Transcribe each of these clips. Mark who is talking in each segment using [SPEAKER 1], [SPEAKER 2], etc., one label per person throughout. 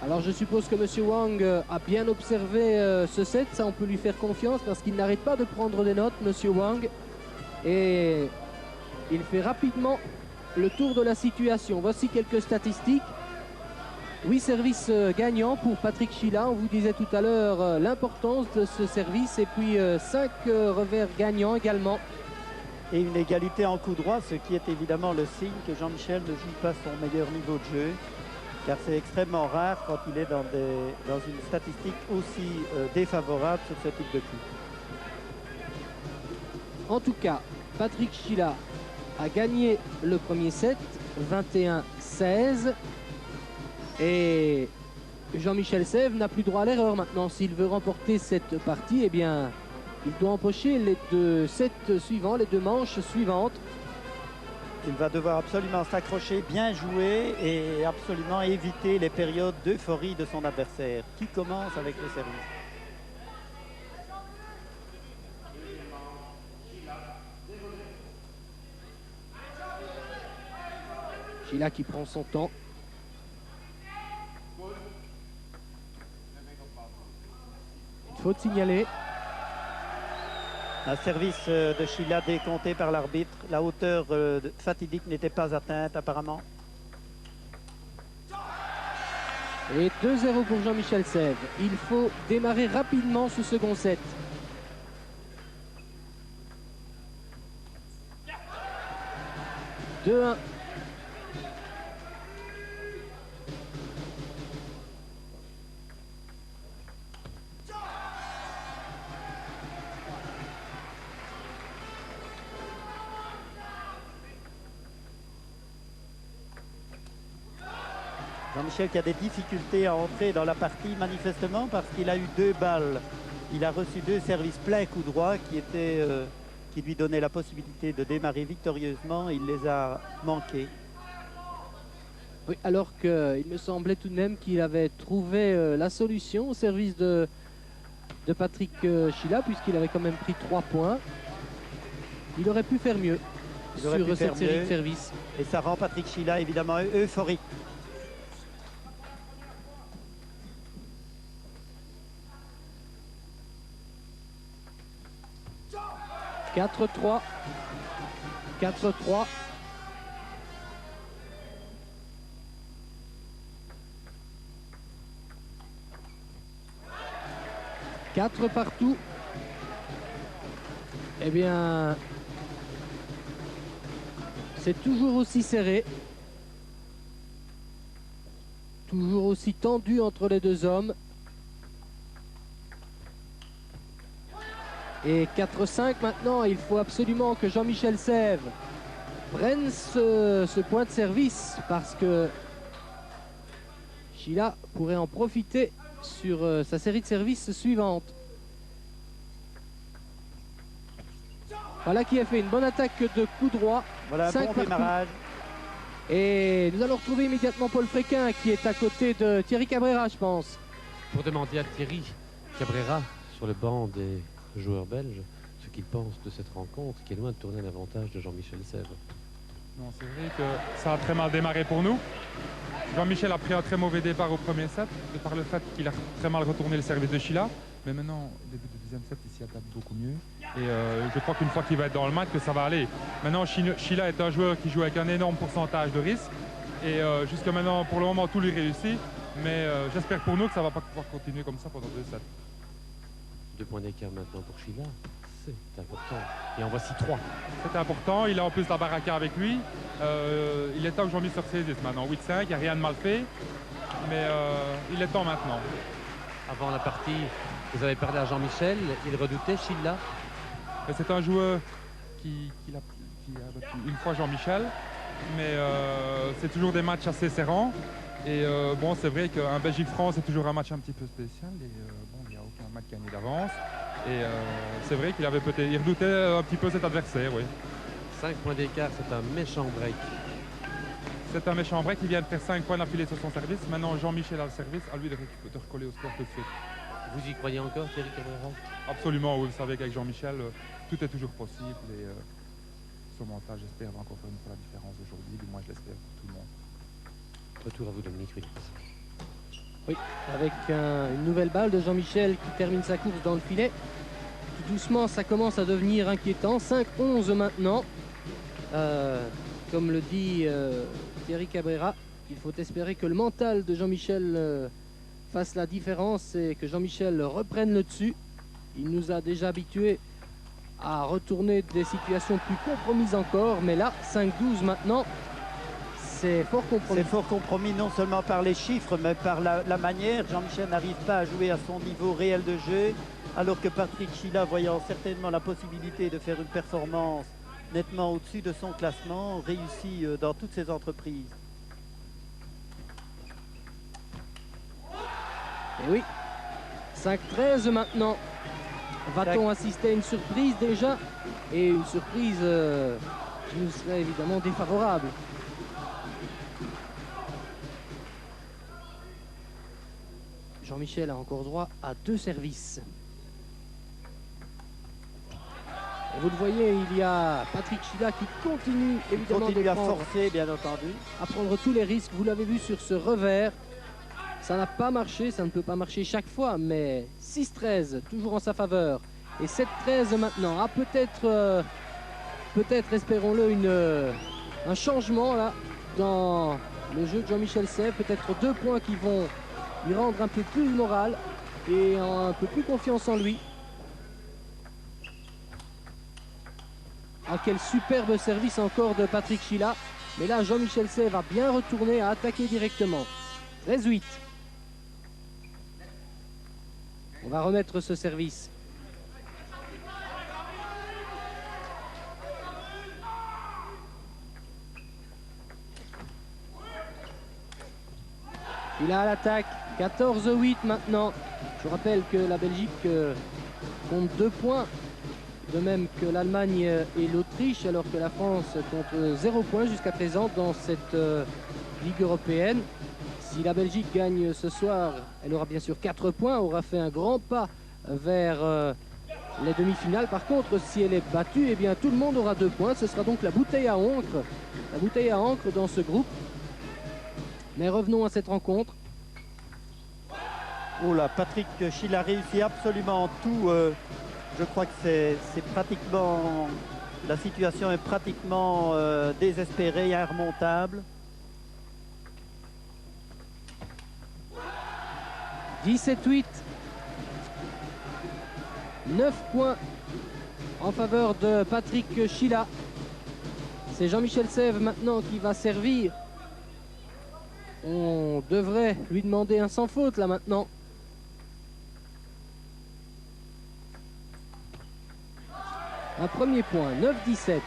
[SPEAKER 1] Alors je suppose que M. Wang a bien observé ce set, ça on peut lui faire confiance parce qu'il n'arrête pas de prendre des notes, M. Wang. Et il fait rapidement le tour de la situation. Voici quelques statistiques. 8 services gagnants pour Patrick Chila. On vous disait tout à l'heure l'importance de ce service. Et puis 5 revers gagnants également.
[SPEAKER 2] Et une égalité en coup droit, ce qui est évidemment le signe que Jean-Michel ne joue pas son meilleur niveau de jeu. Car c'est extrêmement rare quand il est dans une statistique aussi défavorable sur ce type de coup.
[SPEAKER 1] En tout cas, Patrick Chila a gagné le premier set, 21-16. Et Jean-Michel Sèvres n'a plus droit à l'erreur maintenant. S'il veut remporter cette partie, eh bien, il doit empocher les 2 sets suivants, les 2 manches suivantes.
[SPEAKER 2] Il va devoir absolument s'accrocher, bien jouer et absolument éviter les périodes d'euphorie de son adversaire, qui commence avec le service.
[SPEAKER 1] Chila qui prend son temps. Il faut signaler.
[SPEAKER 2] Un service de Chila décompté par l'arbitre. La hauteur fatidique n'était pas atteinte apparemment.
[SPEAKER 1] Et 2-0 pour Jean-Michel Sèvres. Il faut démarrer rapidement ce second set. « 2-1 ».
[SPEAKER 2] Jean-Michel qui a des difficultés à entrer dans la partie manifestement parce qu'il a eu 2 balles. Il a reçu 2 services pleins coup droit qui lui donnaient la possibilité de démarrer victorieusement. Il les a manqués.
[SPEAKER 1] Oui, alors qu'il me semblait tout de même qu'il avait trouvé la solution au service de Patrick Chila, puisqu'il avait quand même pris 3 points. Il aurait pu faire mieux sur cette série de services.
[SPEAKER 2] Et ça rend Patrick Chila évidemment euphorique. «
[SPEAKER 1] 4-3. 4-3. « 4 partout. » Eh bien, c'est toujours aussi serré. Toujours aussi tendu entre les 2 hommes. Et 4-5 maintenant, il faut absolument que Jean-Michel Sèvres prenne ce point de service parce que Chila pourrait en profiter sur sa série de services suivante. Voilà qui a fait une bonne attaque de coup droit.
[SPEAKER 2] Voilà un bon démarrage.
[SPEAKER 1] Et nous allons retrouver immédiatement Paul Fréquin qui est à côté de Thierry Cabrera, je pense.
[SPEAKER 3] Pour demander à Thierry Cabrera sur le banc des joueurs belges ce qu'il pense de cette rencontre qui est loin de tourner l'avantage de Jean-Michel Sèvres.
[SPEAKER 4] Non, c'est vrai que ça a très mal démarré pour nous. Jean-Michel a pris un très mauvais départ au premier set, de par le fait qu'il a très mal retourné le service de Chila. Mais maintenant, au début du deuxième set, il s'y adapte beaucoup mieux. Et je crois qu'une fois qu'il va être dans le match, que ça va aller. Maintenant, Chila est un joueur qui joue avec un énorme pourcentage de risque. Et jusqu'à maintenant, pour le moment, tout lui réussit. Mais j'espère pour nous que ça ne va pas pouvoir continuer comme ça pendant 2 sets.
[SPEAKER 3] 2 points d'écart maintenant pour Chila. C'est important. Et en voici 3.
[SPEAKER 4] C'est important. Il a en plus la baraka avec lui. Il est temps que Jean-Michel se ressaisisse maintenant. 8-5, il n'y a rien de mal fait. Mais il est temps maintenant.
[SPEAKER 3] Avant la partie, vous avez parlé à Jean-Michel. Il redoutait Chila.
[SPEAKER 4] C'est un joueur qui a battu une fois Jean-Michel. Mais c'est toujours des matchs assez serrants. Et bon, c'est vrai qu'un Belgique-France, c'est toujours un match un petit peu spécial. Et bon, il n'y a aucun match gagné d'avance. Et c'est vrai qu'il redoutait un petit peu cet adversaire, oui.
[SPEAKER 3] 5 points d'écart, c'est un méchant break.
[SPEAKER 4] C'est un méchant break, il vient de faire 5 points d'affilée sur son service. Maintenant, Jean-Michel a le service, à lui de recoller au score tout de suite.
[SPEAKER 3] Vous y croyez encore, Thierry Cabrera?
[SPEAKER 4] Absolument, oui, vous savez qu'avec Jean-Michel, tout est toujours possible. Et son mental, j'espère, va encore faire une fois la différence aujourd'hui. Du moins, je l'espère pour tout le monde.
[SPEAKER 3] Retour à vous, Dominique Ruiz.
[SPEAKER 1] Oui, avec une nouvelle balle de Jean-Michel qui termine sa course dans le filet. Tout doucement, ça commence à devenir inquiétant. 5-11 maintenant. Comme le dit Thierry Cabrera, il faut espérer que le mental de Jean-Michel fasse la différence et que Jean-Michel reprenne le dessus. Il nous a déjà habitués à retourner des situations plus compromises encore, mais là, 5-12 maintenant, c'est fort compromis.
[SPEAKER 2] C'est fort compromis non seulement par les chiffres, mais par la manière. Jean-Michel n'arrive pas à jouer à son niveau réel de jeu, alors que Patrick Chila, voyant certainement la possibilité de faire une performance nettement au-dessus de son classement, réussit dans toutes ses entreprises.
[SPEAKER 1] Et oui, 5-13 maintenant. Va-t-on assister à une surprise déjà? Et une surprise qui nous serait évidemment défavorable. Jean-Michel a encore droit à 2 services. Et vous le voyez, il y a Patrick Chila qui continue évidemment
[SPEAKER 2] à forcer, bien entendu,
[SPEAKER 1] à prendre tous les risques. Vous l'avez vu sur ce revers. Ça n'a pas marché, ça ne peut pas marcher chaque fois, mais 6-13, toujours en sa faveur. Et 7-13 maintenant. Ah, peut-être, espérons-le, un changement là dans le jeu de Jean-Michel Sèvres. Peut-être 2 points qui vont lui rendre un peu plus le moral et un peu plus confiance en lui. Ah, quel superbe service encore de Patrick Chila. Mais là, Jean-Michel Sèvres a bien retourné, à attaquer directement. 13-8. On va remettre ce service. Il a à l'attaque. 14-8 maintenant. Je rappelle que la Belgique compte 2 points. De même que l'Allemagne et l'Autriche, alors que la France compte 0 points jusqu'à présent dans cette Ligue européenne. Si la Belgique gagne ce soir, elle aura bien sûr 4 points, aura fait un grand pas vers les demi-finales. Par contre, si elle est battue, eh bien tout le monde aura 2 points. Ce sera donc la bouteille à encre dans ce groupe. Mais revenons à cette rencontre.
[SPEAKER 2] Oh là, Patrick Chila réussit absolument tout. Je crois que c'est pratiquement... La situation est pratiquement désespérée et inremontable.
[SPEAKER 1] 17-8. 9 points en faveur de Patrick Chila. C'est Jean-Michel Sèvres maintenant qui va servir. On devrait lui demander un sans faute là maintenant. Un premier point, 9-17.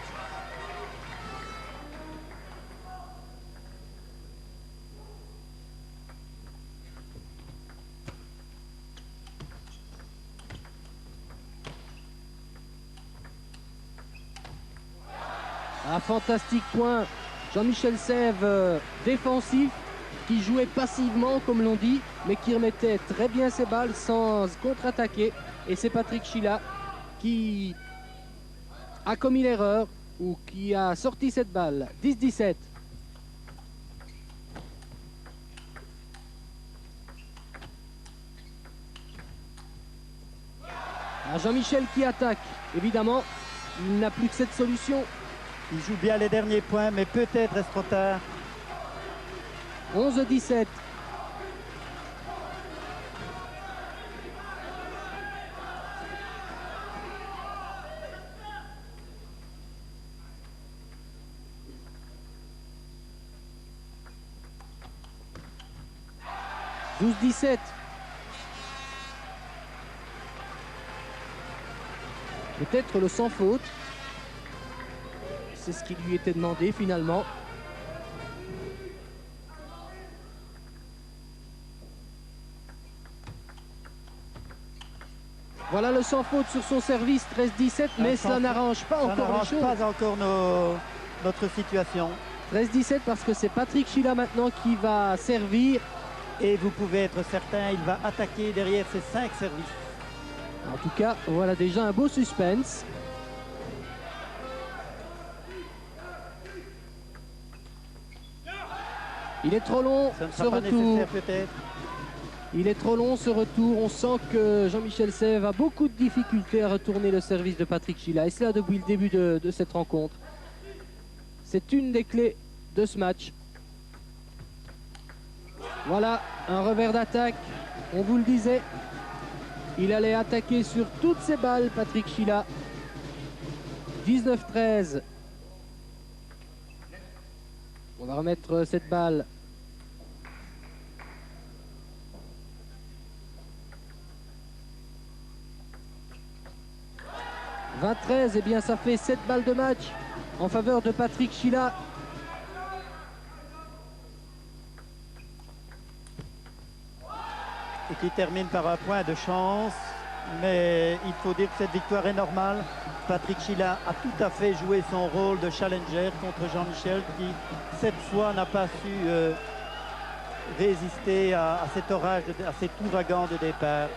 [SPEAKER 1] Un fantastique point. Jean-Michel Sèvres défensif, qui jouait passivement comme l'on dit, mais qui remettait très bien ses balles sans contre-attaquer. Et c'est Patrick Chila qui a commis l'erreur ou qui a sorti cette balle. 10-17. Jean-Michel qui attaque. Évidemment, il n'a plus que cette solution.
[SPEAKER 2] Il joue bien les derniers points, mais peut-être est-ce trop tard.
[SPEAKER 1] 11-17. « 12-17. Peut-être le sans faute. C'est ce qui lui était demandé finalement. Voilà le sans faute sur son service, 13-17, mais cela n'arrange pas encore les choses.
[SPEAKER 2] Pas encore notre situation.
[SPEAKER 1] 13-17 parce que c'est Patrick Chila maintenant qui va servir.
[SPEAKER 2] Et vous pouvez être certain, il va attaquer derrière ses 5 services.
[SPEAKER 1] En tout cas, voilà déjà un beau suspense. Il est trop long,
[SPEAKER 2] Ça ne
[SPEAKER 1] ce
[SPEAKER 2] sera pas
[SPEAKER 1] retour.
[SPEAKER 2] nécessaire peut-être.
[SPEAKER 1] Il est trop long ce retour. On sent que Jean-Michel Sèvres a beaucoup de difficultés à retourner le service de Patrick Chila. Et cela depuis le début de cette rencontre. C'est une des clés de ce match. Voilà, un revers d'attaque. On vous le disait. Il allait attaquer sur toutes ses balles, Patrick Chila. 19-13. On va remettre cette balle. « 20-13, eh bien ça fait 7 balles de match en faveur de Patrick Chila.
[SPEAKER 2] Et qui termine par un point de chance. Mais il faut dire que cette victoire est normale. Patrick Chila a tout à fait joué son rôle de challenger contre Jean-Michel qui, cette fois, n'a pas su résister à cet orage, à cet ouragan de départ.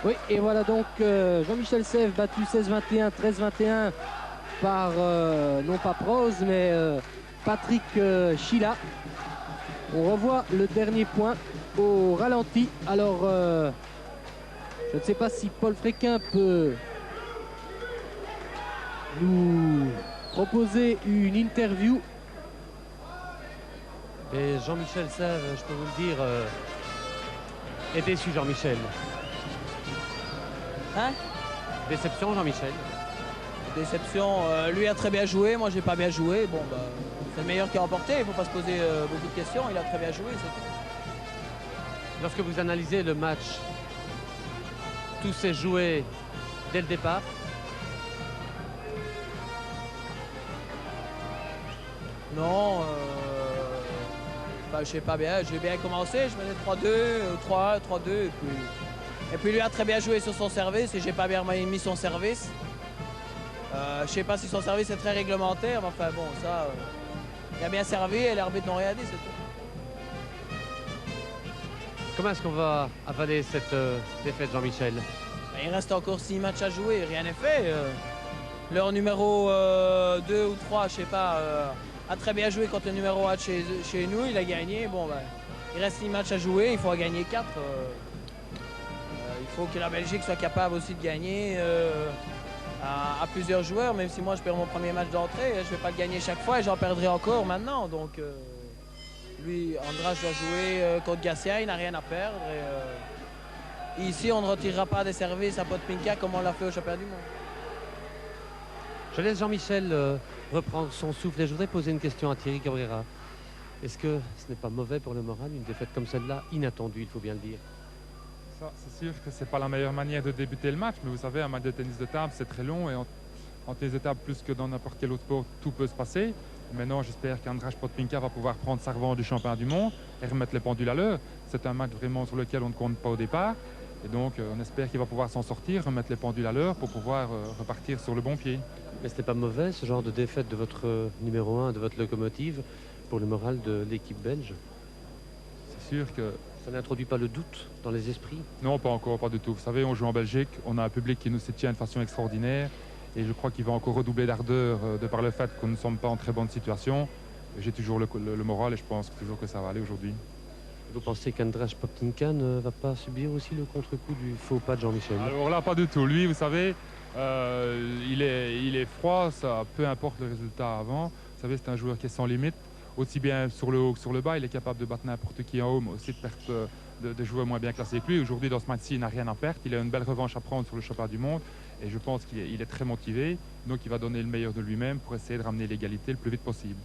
[SPEAKER 1] Oui, et voilà donc Jean-Michel Sèvres battu 16-21, 13-21 par, non pas Proz, mais Patrick Chila. On revoit le dernier point au ralenti. Alors, je ne sais pas si Paul Fréquin peut nous proposer une interview.
[SPEAKER 3] Et Jean-Michel Sèvres, je peux vous le dire, est déçu Jean-Michel.
[SPEAKER 5] Hein?
[SPEAKER 3] Déception Jean-Michel.
[SPEAKER 5] Déception, lui a très bien joué, moi j'ai pas bien joué. Bon bah, c'est le meilleur qui a remporté, il ne faut pas se poser beaucoup de questions, il a très bien joué, c'est tout.
[SPEAKER 3] Lorsque vous analysez le match, tout s'est joué dès le départ.
[SPEAKER 5] Non, bah, je sais pas bien, j'ai bien commencé, je menais 3-2, 3-1, 3-2 et puis lui a très bien joué sur son service et j'ai pas bien mis son service. Je sais pas si son service est très réglementaire, mais enfin bon, ça, il a bien servi et l'arbitre n'a rien dit, c'est tout.
[SPEAKER 3] Comment est-ce qu'on va avaler cette défaite Jean-Michel?
[SPEAKER 5] Il reste encore 6 matchs à jouer, rien n'est fait. Leur numéro 2 ou 3, je sais pas, a très bien joué contre le numéro 1 chez nous, il a gagné. Bon, ben, il reste 6 matchs à jouer, il faut en gagner 4. Il faut que la Belgique soit capable aussi de gagner à plusieurs joueurs, même si moi je perds mon premier match d'entrée, je ne vais pas le gagner chaque fois et j'en perdrai encore maintenant. Donc lui, Andras doit jouer contre Gassia, il n'a rien à perdre. Et, ici, on ne retirera pas des services à Podpinka comme on l'a fait au championnat du monde.
[SPEAKER 3] Je laisse Jean-Michel reprendre son souffle et je voudrais poser une question à Thierry Cabrera. Est-ce que ce n'est pas mauvais pour le moral, une défaite comme celle-là, inattendue, il faut bien le dire?
[SPEAKER 4] Ça, c'est sûr que ce n'est pas la meilleure manière de débuter le match, mais vous savez, un match de tennis de table, c'est très long et en tennis de table, plus que dans n'importe quel autre sport, tout peut se passer. Maintenant, j'espère qu'Andras Podpinka va pouvoir prendre sa revanche du championnat du monde et remettre les pendules à l'heure. C'est un match vraiment sur lequel on ne compte pas au départ. Et donc, on espère qu'il va pouvoir s'en sortir, remettre les pendules à l'heure pour pouvoir repartir sur le bon pied.
[SPEAKER 3] Mais ce n'est pas mauvais, ce genre de défaite de votre numéro 1, de votre locomotive, pour le moral de l'équipe belge?
[SPEAKER 4] C'est sûr que...
[SPEAKER 3] Ça n'introduit pas le doute dans les esprits?
[SPEAKER 4] Non, pas encore, pas du tout. Vous savez, on joue en Belgique, on a un public qui nous soutient de façon extraordinaire. Et je crois qu'il va encore redoubler d'ardeur de par le fait que nous ne sommes pas en très bonne situation. J'ai toujours le moral et je pense toujours que ça va aller aujourd'hui.
[SPEAKER 3] Vous pensez qu'Andras Podpinka ne va pas subir aussi le contre-coup du faux pas de Jean-Michel?
[SPEAKER 4] Alors là, pas du tout. Lui, vous savez, il est froid, ça, peu importe le résultat avant. Vous savez, c'est un joueur qui est sans limite. Aussi bien sur le haut que sur le bas, il est capable de battre n'importe qui en haut, mais aussi de perdre de joueurs moins bien classés que lui. Aujourd'hui, dans ce match-ci, il n'a rien à perdre. Il a une belle revanche à prendre sur le championnat du monde. Et je pense qu'il est très motivé. Donc, il va donner le meilleur de lui-même pour essayer de ramener l'égalité le plus vite possible.